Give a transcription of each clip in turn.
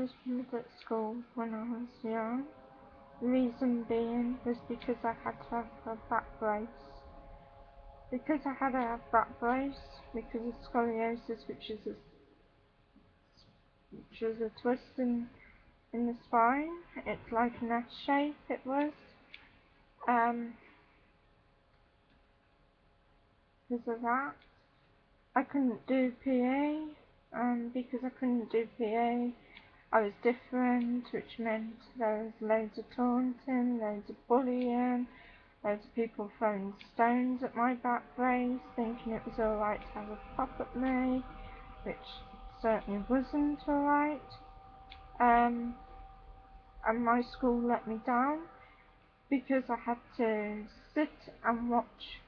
was bullied at school when I was young. The reason being was because I had to have a back brace. Because I had a back brace, because of scoliosis, which is a twist in the spine. It's like an S shape, it was. Because of that, I couldn't do PE, and because I couldn't do PE, I was different, which meant there was loads of taunting, loads of bullying, loads of people throwing stones at my back brace, thinking it was alright to have a pop at me, which certainly wasn't alright. And my school let me down because I had to sit and watch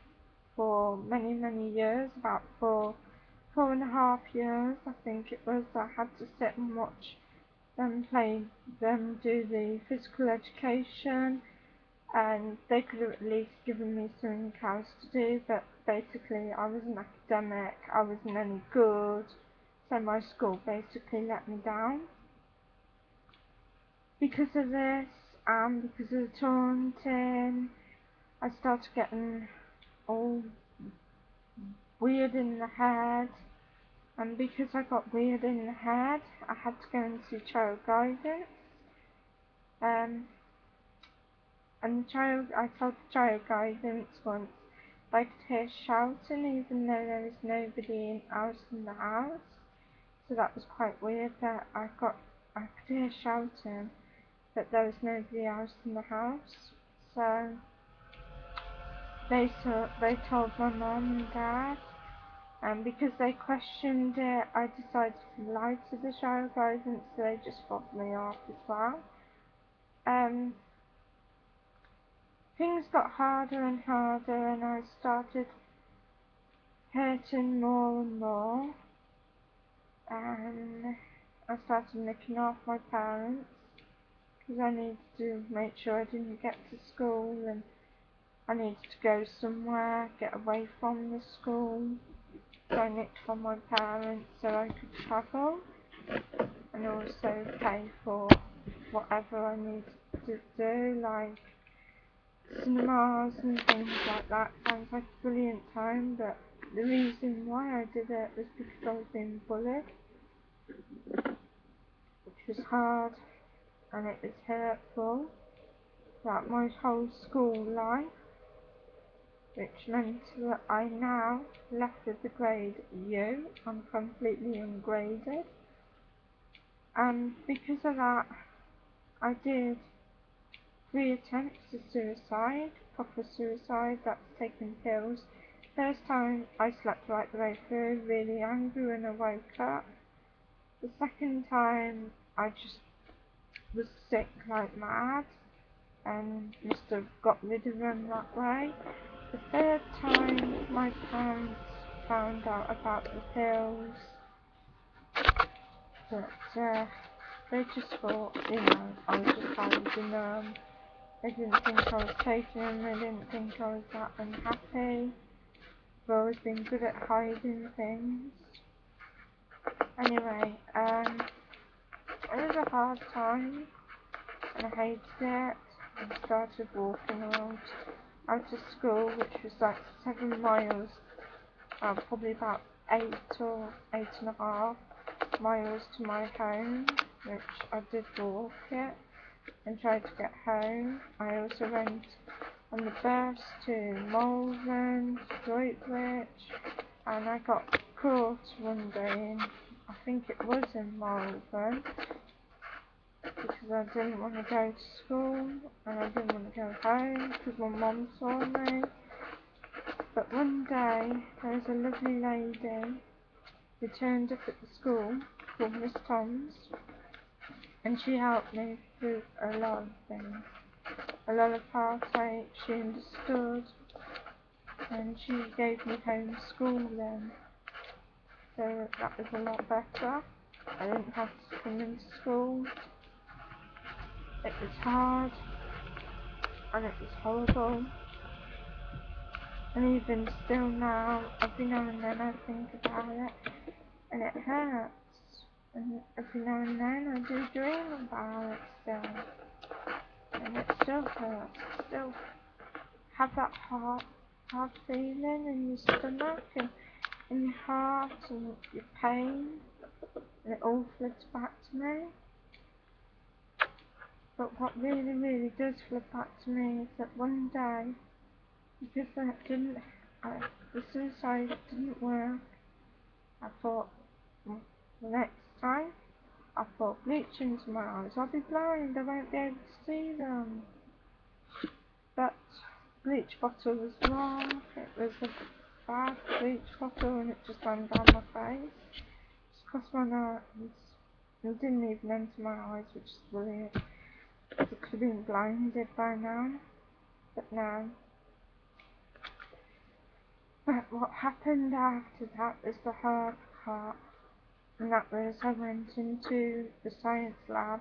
for many, many years, about 4.5 years, I think it was. I had to sit and watch them do the physical education, and they could have at least given me something else to do, but basically I wasn't academic, I wasn't any good, so my school basically let me down. Because of this, and because of the taunting, I started getting all weird in the head, and because I got weird in the head, I had to go and see child guidance. And I told the child guidance once I could hear shouting even though there was nobody else in the house. So that was quite weird that I could hear shouting, but there was nobody else in the house. So they told my mum and dad, and because they questioned it, I decided to lie to the child guidance, so they just fobbed me off as well. Things got harder and harder, and I started hurting more and more, and I started nicking off my parents because I needed to make sure I didn't get to school, and I needed to go somewhere, get away from the school. So I nicked from my parents so I could travel and also pay for whatever I needed to do, like cinemas and things like that. Sounds like a brilliant time, but the reason why I did it was because I was being bullied, which was hard and it was hurtful throughout my whole school life, which meant that I now left with the grade U. I'm completely ungraded, and because of that I did 3 attempts at suicide, proper suicide, that's taking pills. First time I slept right the way through, really angry when I woke up. The second time I just was sick like mad and must have got rid of them that way. The third time my parents found out about the pills, but they just thought, I was just hiding them. They didn't think I was taking them, they didn't think I was that unhappy. I've always been good at hiding things. Anyway, it was a hard time, and I hated it. I started walking around out of school, which was like 7 miles, probably about 8 or 8.5 miles to my home, which I did walk it and tried to get home. I also went on the bus to Malvern, Droitwich, and I got caught one day in, I think it was in Malvern, because I didn't want to go to school and I didn't want to go home because my mum saw me. But one day there was a lovely lady who turned up at the school called Miss Toms, and she helped me through a lot of things. A lot of heartache, she understood, and she gave me home schooling, so that was a lot better. I didn't have to come into school. It was hard, and it was horrible, and even still now, every now and then I think about it, and it hurts. And every now and then I do dream about it still. And it still hurts. Still have that hard feeling in your stomach and in your heart and your pain. And it all floods back to me. But what really does flood back to me is that one day, because the suicide didn't work, I thought, well, the next time I put bleach into my eyes, I'll be blind, I won't be able to see them. But bleach bottle was wrong. It was a bad bleach bottle and it just ran down my face. Just crossed my nose. It didn't even enter my eyes, which is weird. I could have been blinded by now. But no. But what happened after that was the hard part. And that was I went into the science lab,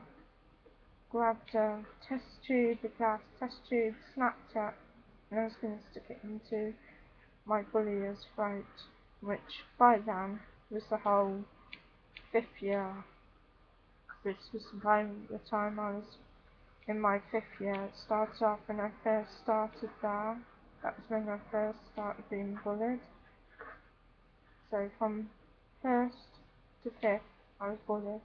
grabbed a test tube, a glass test tube, snapped it, and I was going to stick it into my bullier's throat, which by then was the whole 5th year. This was by the time I was in my 5th year. It started off when I first started there. That was when I first started being bullied. So from 1st to 5th, I was bullied.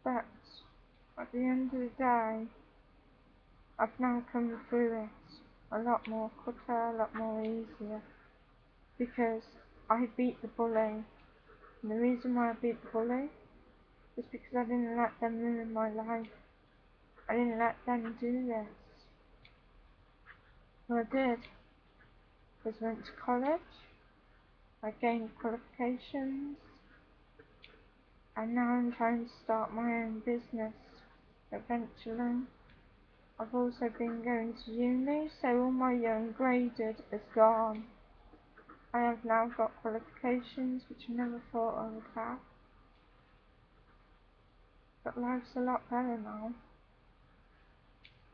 But at the end of the day, I've now come through it a lot more quicker, a lot more easier, because I beat the bully. And the reason why I beat the bully is because I didn't let them ruin my life. I didn't let them do this. What I did was went to college, I gained qualifications, and now I'm trying to start my own business eventually. I've also been going to uni, so all my ungraded is gone. I have now got qualifications which I never thought I would have. But life's a lot better now.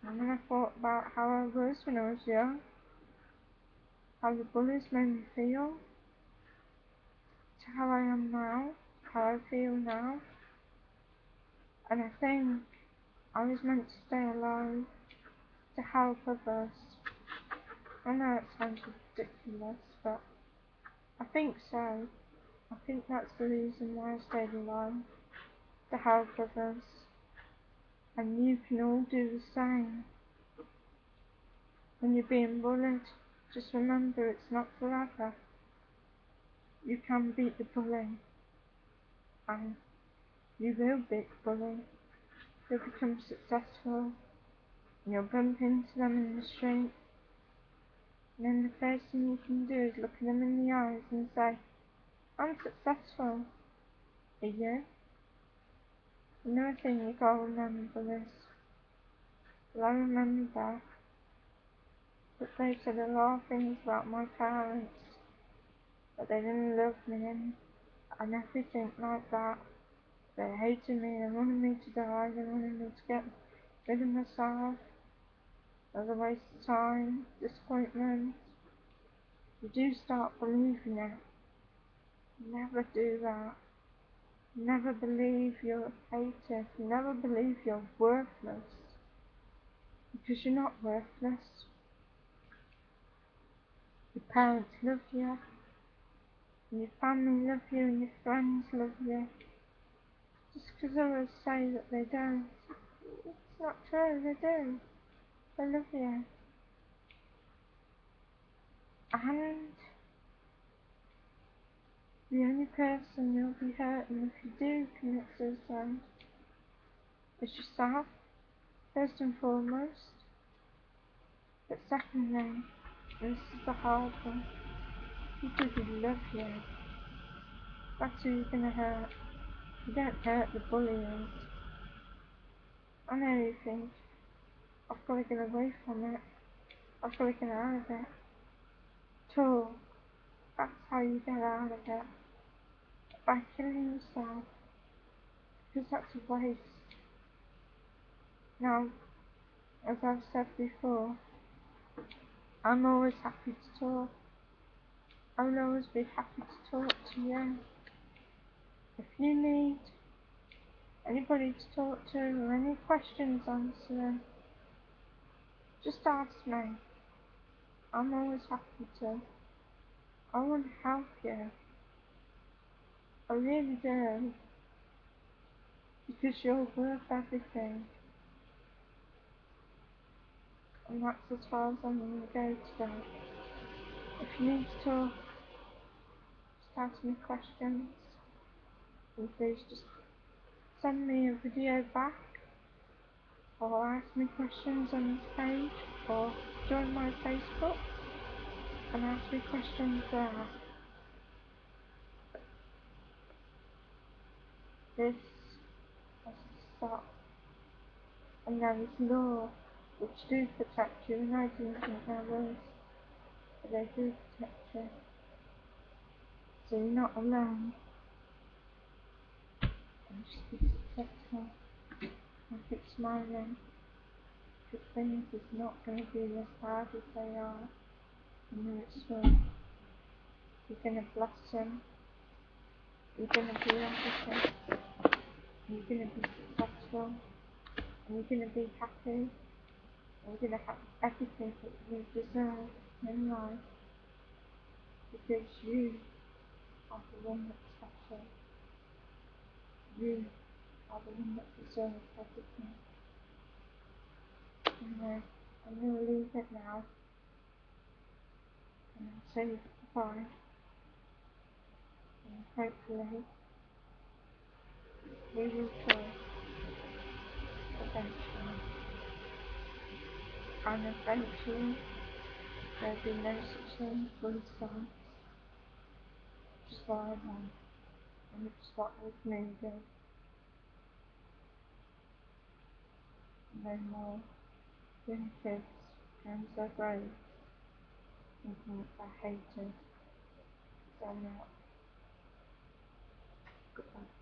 And when I thought about how I was when I was young, how the bullies made me feel, to how I am now, how I feel now, and I think I was meant to stay alive to help others. I know it sounds ridiculous, but I think so. I think that's the reason why I stayed alive, to help others. And you can all do the same. When you're being bullied, just remember it's not forever. You can beat the bully, and you will beat the bully. You'll become successful, and you'll bump into them in the street, and then the first thing you can do is look at them in the eyes and say, I'm successful. Are you? Another thing you gotta remember is, well, I remember that they said a lot of things about my parents, that they didn't love me and everything like that. They hated me, they wanted me to die, they wanted me to get rid of myself. It was a waste of time, disappointment. You do start believing it. Never do that. Never believe you're hated. Never believe you're worthless. Because you're not worthless. Your parents love you, and your family love you, and your friends love you. Just because others say that they don't, it's not true, they do. They love you. And the only person you'll be hurting if you do commit suicide is yourself, first and foremost. But secondly, and this is the hard one, people who love you, that's who you're gonna hurt. You don't hurt the bullies. I know you think, I've got to get away from it, I've got to get out of it. Talk, that's how you get out of it. By killing yourself, because that's a waste. Now, as I've said before, I'm always happy to talk. I will always be happy to talk to you. you need anybody to talk to or any questions answering, just ask me. I'm always happy to. I want to help you. I really do. Because you're worth everything. And that's as far as I'm going to go today. If you need to talk, just ask me questions. And please just send me a video back. Or ask me questions on this page. Or join my Facebook and ask me questions there. This has to stop. And there is law which do protect you, and I didn't think there was, but they do protect you. So you're not alone. And just be successful and keep smiling. Because things is not going to be as hard as they are. You know it's will. You're going to blossom. You're going to be everything. You're going to be successful. And you're going to be happy. And you're going to have everything that you deserve in life. Because you are the one that's special. You are the one that deserves everything. Anyway, I'm going to leave it now. And I'll say goodbye. And hopefully, we will talk eventually. And eventually, there'll be no such thing as bullies. Just what I want. And it's what was needed. No more young kids going so brave, thinking that they're hated. They're not. Goodbye.